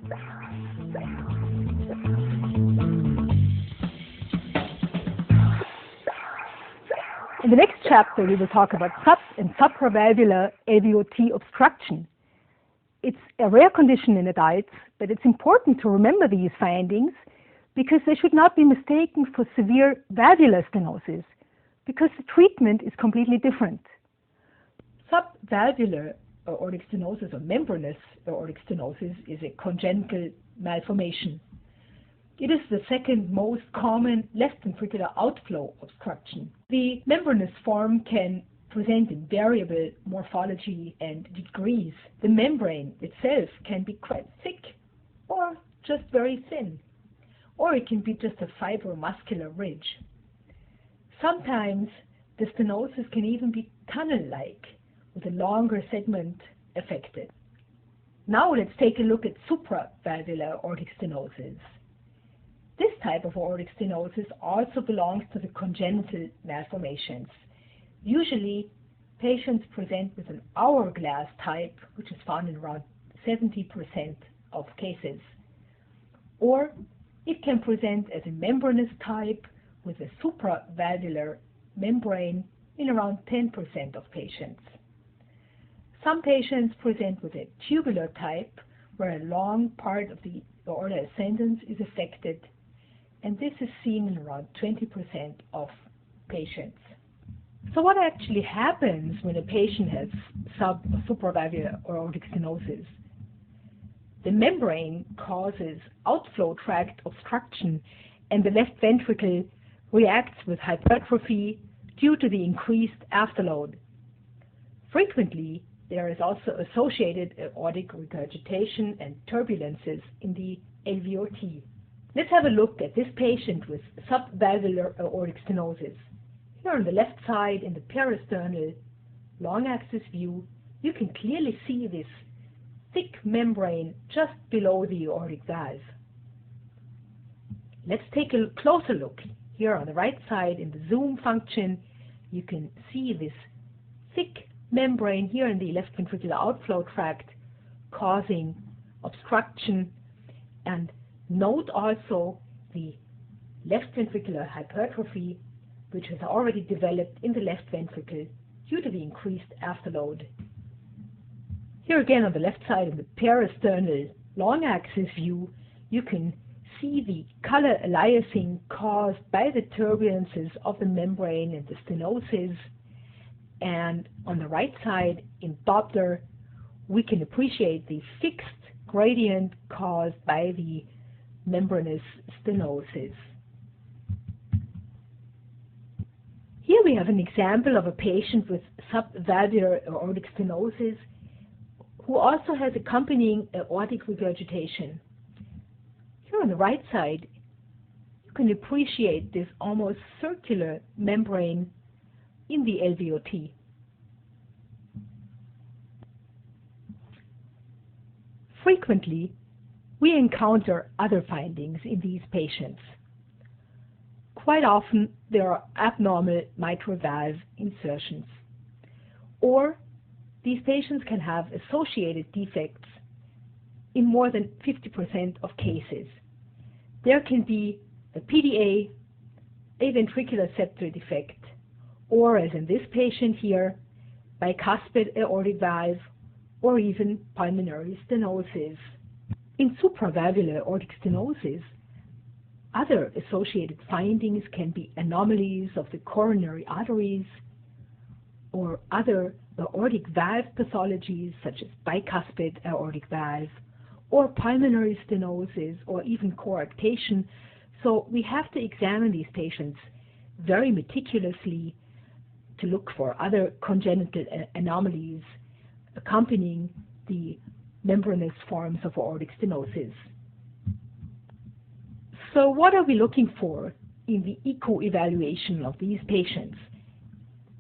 In the next chapter, we will talk about sub and supravalvular LVOT obstruction. It's a rare condition in adults, but it's important to remember these findings because they should not be mistaken for severe valvular stenosis, because the treatment is completely different. Subvalvular aortic stenosis or membranous aortic stenosis is a congenital malformation. It is the second most common left ventricular outflow obstruction. The membranous form can present in variable morphology and degrees. The membrane itself can be quite thick or just very thin, or it can be just a fibromuscular ridge. Sometimes the stenosis can even be tunnel-like, with a longer segment affected. Now let's take a look at supravalvular aortic stenosis. This type of aortic stenosis also belongs to the congenital malformations. Usually, patients present with an hourglass type, which is found in around 70% of cases. Or it can present as a membranous type with a supravalvular membrane in around 10% of patients. Some patients present with a tubular type, where a long part of the aorta ascendens is affected, and this is seen in around 20% of patients. So what actually happens when a patient has sub or supravalvular aortic stenosis? The membrane causes outflow tract obstruction, and the left ventricle reacts with hypertrophy due to the increased afterload. Frequently, there is also associated aortic regurgitation and turbulences in the LVOT. Let's have a look at this patient with subvalvular aortic stenosis. Here on the left side in the peristernal long axis view, you can clearly see this thick membrane just below the aortic valve. Let's take a closer look. Here on the right side in the zoom function, you can see this thick membrane here in the left ventricular outflow tract causing obstruction, and note also the left ventricular hypertrophy, which has already developed in the left ventricle due to the increased afterload. Here again on the left side in the peristernal long axis view, you can see the color aliasing caused by the turbulences of the membrane and the stenosis. And on the right side in Doppler, we can appreciate the fixed gradient caused by the membranous stenosis. Here we have an example of a patient with subvalvular aortic stenosis who also has accompanying aortic regurgitation. Here on the right side, you can appreciate this almost circular membrane in the LVOT. Frequently, we encounter other findings in these patients. Quite often, there are abnormal mitral valve insertions, or these patients can have associated defects in more than 50% of cases. There can be a PDA, a ventricular septal defect, or as in this patient here, bicuspid aortic valve, or even pulmonary stenosis. In supravalvular aortic stenosis, other associated findings can be anomalies of the coronary arteries, or other aortic valve pathologies such as bicuspid aortic valve, or pulmonary stenosis, or even coarctation. So we have to examine these patients very meticulously to look for other congenital anomalies accompanying the membranous forms of aortic stenosis. So what are we looking for in the echo evaluation of these patients?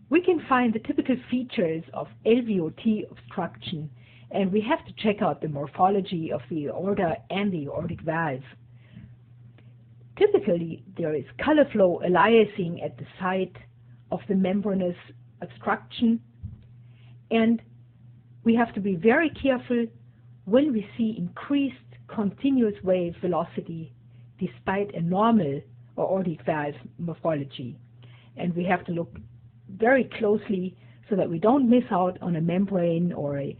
We can find the typical features of LVOT obstruction, and we have to check out the morphology of the aorta and the aortic valve. Typically, there is color flow aliasing at the site of the membranous obstruction, and we have to be very careful when we see increased continuous wave velocity despite a normal aortic valve morphology. And we have to look very closely so that we don't miss out on a membrane or a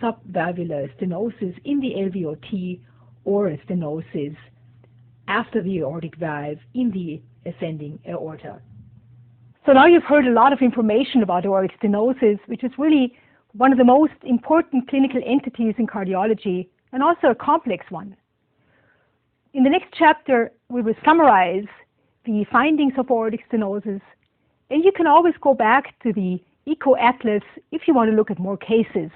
subvalvular stenosis in the LVOT or a stenosis after the aortic valve in the ascending aorta. So now you've heard a lot of information about aortic stenosis, which is really one of the most important clinical entities in cardiology and also a complex one. In the next chapter, we will summarize the findings of aortic stenosis, and you can always go back to the ECHO Atlas if you want to look at more cases.